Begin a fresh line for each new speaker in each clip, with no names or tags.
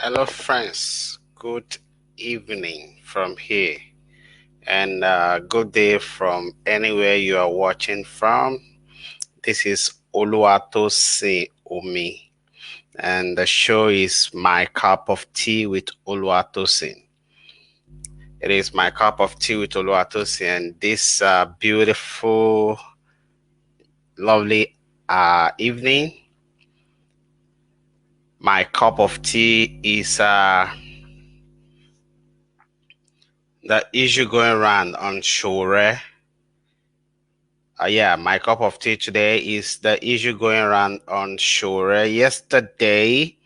Hello, friends. Good evening from here, and good day from anywhere you are watching from. This is Oluwatosin Omi, and the show is My Cup of Tea with Oluwatosin. It is My Cup of Tea with Oluwatosin, and this beautiful, lovely evening, my cup of tea is the issue going around on Sowore. Yeah, my cup of tea today is the issue going around on Sowore. Yesterday,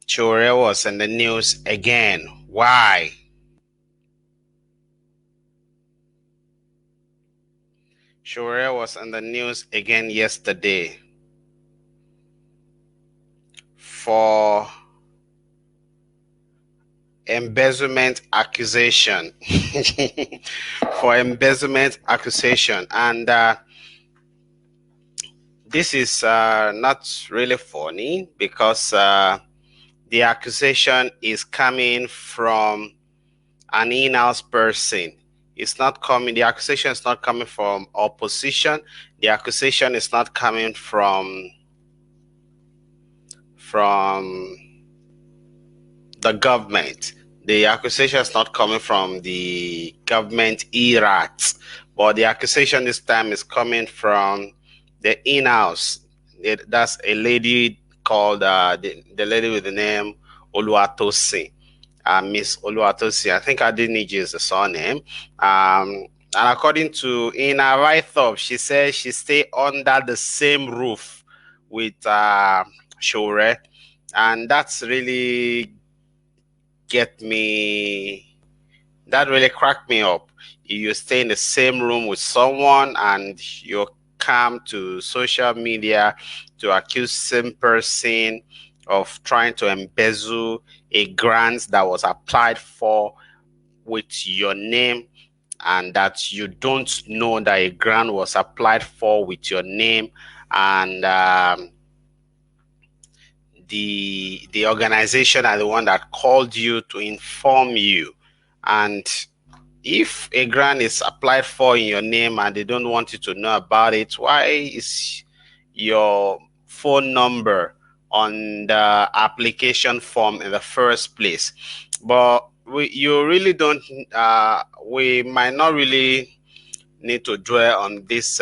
Sowore was in the news again. Why? Sowore was in the news again yesterday for embezzlement accusation. For embezzlement accusation. And this is not really funny because the accusation is coming from an in-house person. It's not coming, the accusation is not coming from opposition. The accusation is not coming from the government. The accusation is not coming from the government erats, but the accusation this time is coming from the in-house. That's a lady called the lady with the name Oluwatosin. Miss Oluwatosin. I think Adeniji is the surname. And according to in her write-up, she says she stay under the same roof with Sowore, and that's really that really cracked me up. You stay in the same room with someone and you come to social media to accuse same person of trying to embezzle a grant that was applied for with your name, and that you don't know that a grant was applied for with your name, and the organization are the one that called you to inform you. And if a grant is applied for in your name and they don't want you to know about it, why is your phone number on the application form in the first place? But you really don't, we might not really need to dwell on this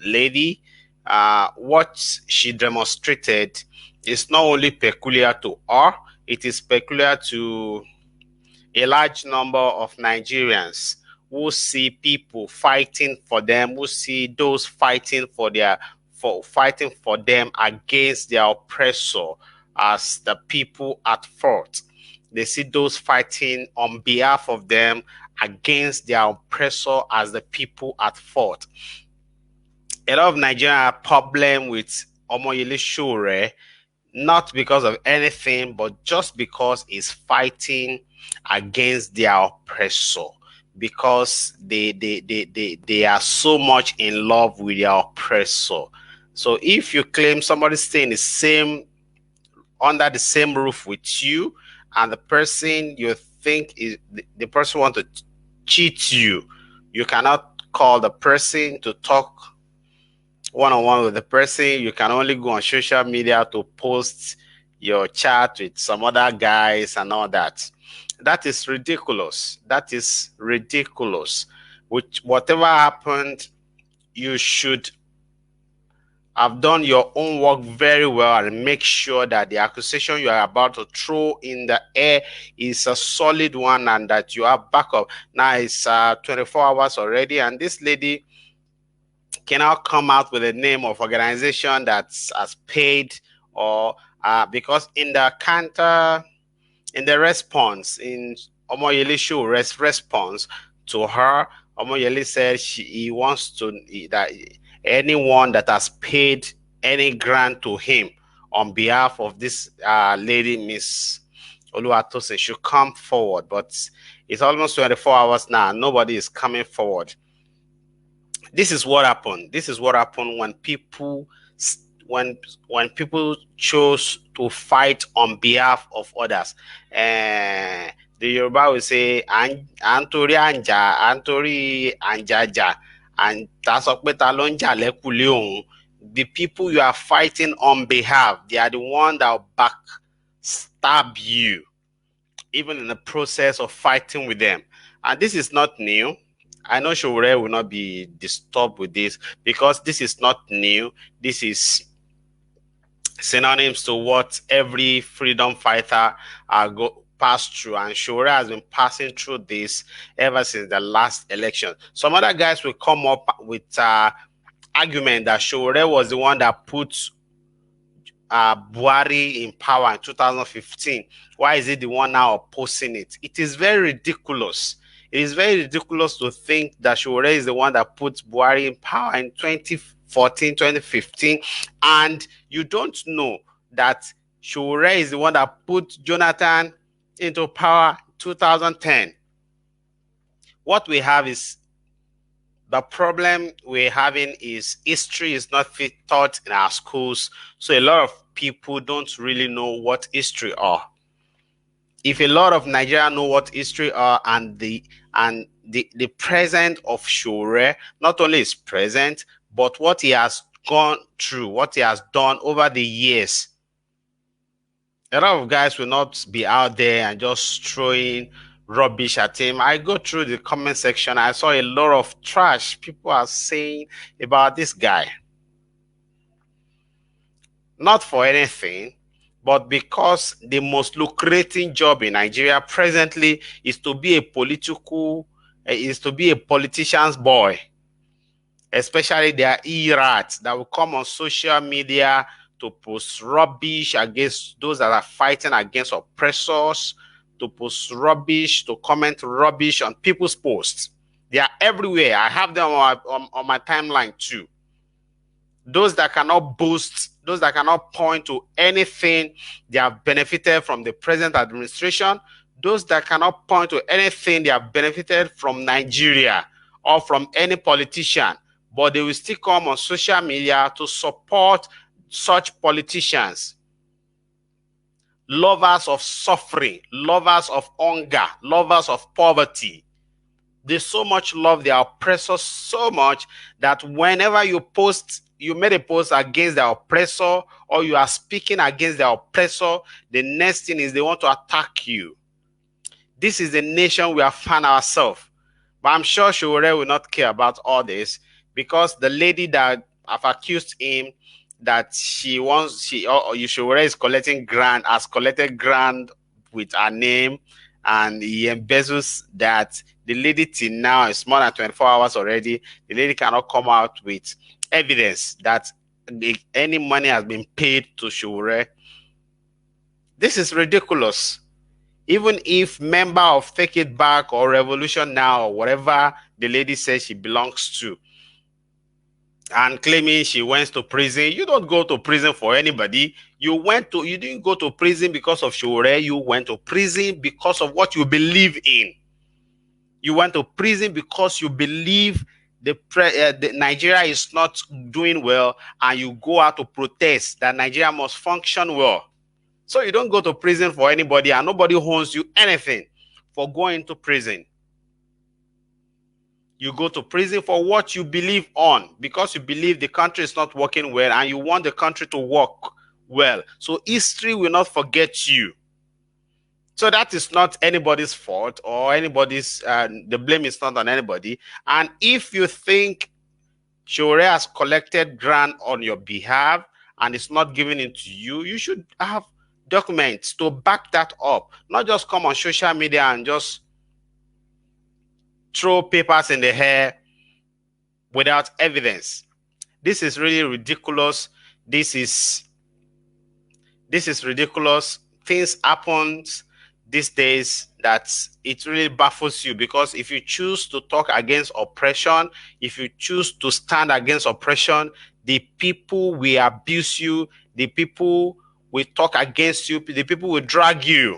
lady. What she demonstrated is not only peculiar to her, it is peculiar to a large number of Nigerians who see people fighting for them, who see those fighting for them against their oppressor as the people at fault. They see those fighting on behalf of them against their oppressor as the people at fault. A lot of Nigerians have problem with Omoyele Sowore, not because of anything, but just because he's fighting against their oppressor, because they are so much in love with their oppressor. So if you claim somebody staying under the same roof with you, and the person you think is the person want to cheat you, you cannot call the person to talk one-on-one with the person. You can only go on social media to post your chat with some other guys and all that. That is ridiculous. That is ridiculous. Which, whatever happened, you should have done your own work very well and make sure that the accusation you are about to throw in the air is a solid one and that you have backup. Now it's 24 hours already, and this lady cannot come out with a name of organization that's as paid, or because in the response in Omoyele Sowore's response to her, Omoyele said he wants to that anyone that has paid any grant to him on behalf of this lady, Miss Oluwatosin, should come forward. But it's almost 24 hours now. Nobody is coming forward. This is what happened. This is what happened when people when people chose to fight on behalf of others. The Yoruba will say antori anja antori anjaja, and that's what the people you are fighting on behalf, they are the one that will backstab you, even in the process of fighting with them. And this is not new. I know Sowore will not be disturbed with this because this is not new. This is synonyms to what every freedom fighter passed through, and Sowore has been passing through this ever since the last election. Some other guys will come up with argument that Sowore was the one that put Buhari in power in 2015. Why is he the one now opposing it? It is very ridiculous. It is very ridiculous to think that Sowore is the one that put Buhari in power in 2014, 2015, and you don't know that Sowore is the one that put Jonathan into power in 2010. What we have is, the problem we're having is history is not taught in our schools, so a lot of people don't really know what history are. If a lot of Nigerians know what history are, and the present of Sowore not only is present, but what he has gone through, what he has done over the years, a lot of guys will not be out there and just throwing rubbish at him. I go through the comment section, I saw a lot of trash people are saying about this guy. Not for anything, but because the most lucrative job in Nigeria presently is to be a politician's boy. Especially their e-rats that will come on social media to post rubbish against those that are fighting against oppressors, to post rubbish, to comment rubbish on people's posts. They are everywhere. I have them on my timeline too. Those that cannot boast, those that cannot point to anything they have benefited from the present administration, those that cannot point to anything they have benefited from Nigeria or from any politician, but they will still come on social media to support such politicians. Lovers of suffering, lovers of hunger, lovers of poverty. They so much love their oppressors so much that whenever you made a post against the oppressor, or you are speaking against the oppressor, the next thing is they want to attack you. This is the nation we have found ourselves. But I'm sure Sowore will not care about all this, because the lady that have accused him that Sowore is collecting grant, has collected grant with her name, and he embezzles that. The lady till now, it's more than 24 hours already, the lady cannot come out with evidence that any money has been paid to Sowore. This is ridiculous. Even if member of Take It Back or Revolution Now or whatever the lady says she belongs to, and claiming she went to prison, you don't go to prison for anybody. You didn't go to prison because of Sowore. You went to prison because of what you believe in. You went to prison because you believe the Nigeria is not doing well, and you go out to protest that Nigeria must function well. So you don't go to prison for anybody, and nobody owns you anything for going to prison. You go to prison for what you believe on, because you believe the country is not working well and you want the country to work well. So history will not forget you. So that is not anybody's fault or anybody's, the blame is not on anybody. And if you think Sowore has collected grant on your behalf and it's not giving it to you, you should have documents to back that up. Not just come on social media and just throw papers in the air without evidence. This is really ridiculous. This is ridiculous. Things happen these days that it really baffles you, because if you choose to talk against oppression, if you choose to stand against oppression, the people will abuse you, the people will talk against you, the people will drag you,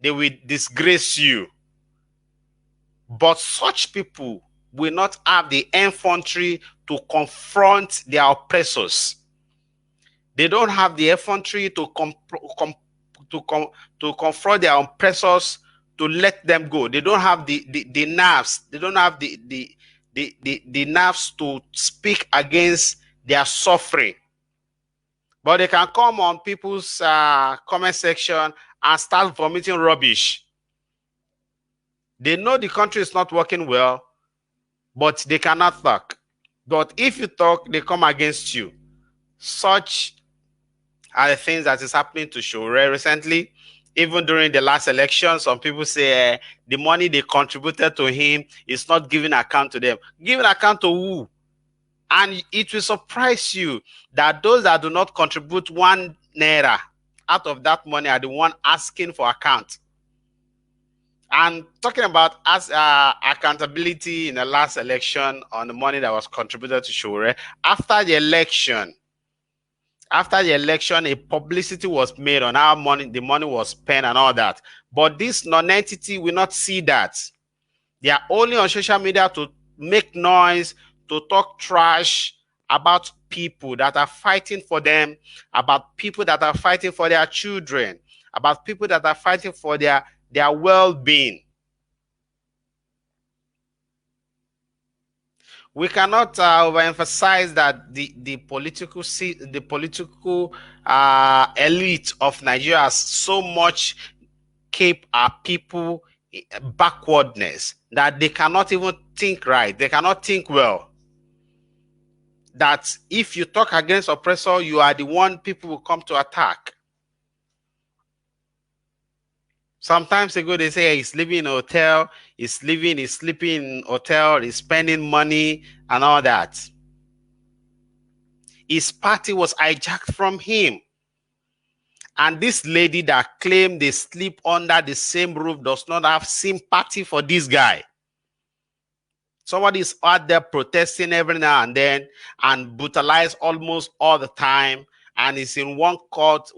they will disgrace you. But such people will not have the infantry to confront their oppressors. They don't have the effrontery to confront their oppressors, to let them go. They don't have the nerves. They don't have the nerves to speak against their suffering. But they can come on people's comment section and start vomiting rubbish. They know the country is not working well, but they cannot talk. But if you talk, they come against you. Such are the things that is happening to Sowore recently. Even during the last election, some people say the money they contributed to him is not giving account to them. Giving account to who? And it will surprise you that those that do not contribute 1 naira out of that money are the one asking for account. And talking about accountability in the last election on the money that was contributed to Sowore, after the election, a publicity was made on how the money was spent and all that. But this non-entity will not see that. They are only on social media to make noise, to talk trash about people that are fighting for them, about people that are fighting for their children, about people that are fighting for their well-being. We cannot overemphasize that the political elite of Nigeria has so much keep our people backwardness that they cannot even think right. They cannot think well. That if you talk against oppressor, you are the one people will come to attack. Sometimes ago they say he's living in a hotel, he's sleeping in hotel, he's spending money and all that. His party was hijacked from him. And this lady that claimed they sleep under the same roof does not have sympathy for this guy. Somebody is out there protesting every now and then and brutalized almost all the time, and is in one court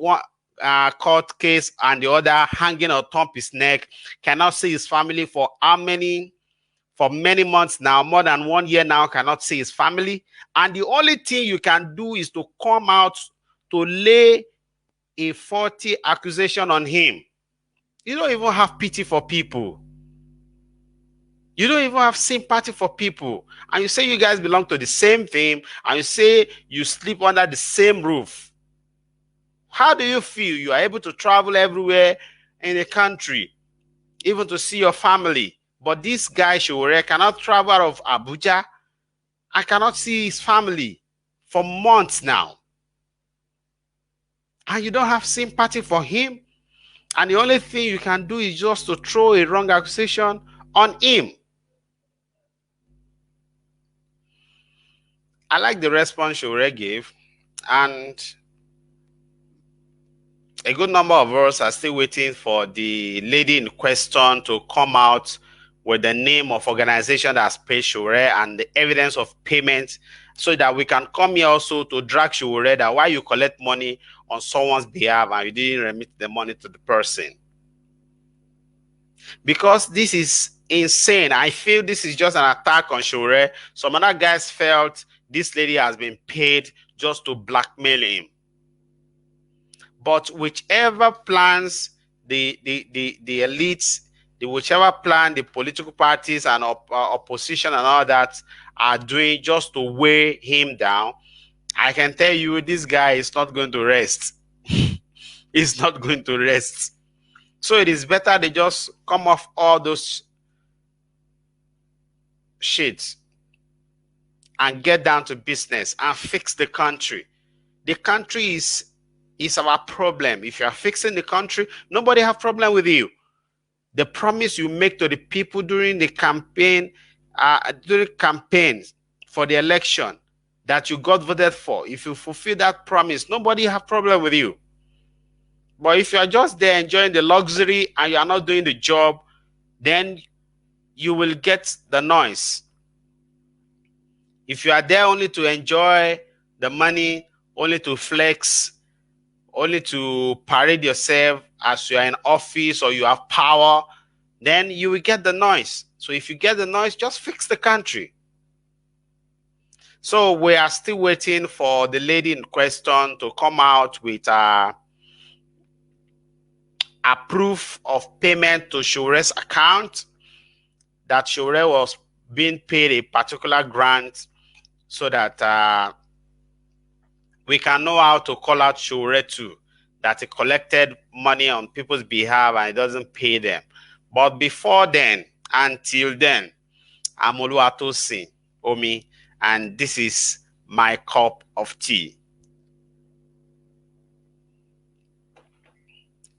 case and the other hanging on top his neck, cannot see his family for many months now, more than 1 year now, cannot see his family. And the only thing you can do is to come out to lay a faulty accusation on him. You don't even have pity for people. You don't even have sympathy for people. And you say you guys belong to the same thing, and you say you sleep under the same roof. How do you feel? You are able to travel everywhere in the country, even to see your family. But this guy, Sowore, cannot travel out of Abuja. I cannot see his family for months now. And you don't have sympathy for him. And the only thing you can do is just to throw a wrong accusation on him. I like the response Sowore gave, and a good number of us are still waiting for the lady in question to come out with the name of organization that has paid Sowore and the evidence of payment, so that we can come here also to drag Sowore that why you collect money on someone's behalf and you didn't remit the money to the person. Because this is insane. I feel this is just an attack on Sowore. Some other guys felt this lady has been paid just to blackmail him. But whichever plans the elites, whichever plan the political parties and opposition and all that are doing just to weigh him down, I can tell you this guy is not going to rest. He's not going to rest. So it is better they just come off all those shit and get down to business and fix the country. The country is our problem. If you are fixing the country, nobody have problem with you. The promise you make to the people during the campaign, for the election that you got voted for, if you fulfill that promise, nobody have problem with you. But if you are just there enjoying the luxury and you are not doing the job, then you will get the noise. If you are there only to enjoy the money, only to flex, only to parade yourself as you are in office or you have power, then you will get the noise. So if you get the noise, just fix the country. So we are still waiting for the lady in question to come out with a proof of payment to Sowore's account, that Sowore was being paid a particular grant, so that we can know how to call out Sowore too, that he collected money on people's behalf and he doesn't pay them. But before then, until then, I'm Oluwatosin Omi, and this is my cup of tea.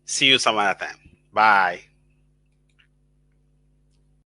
See you some other time. Bye.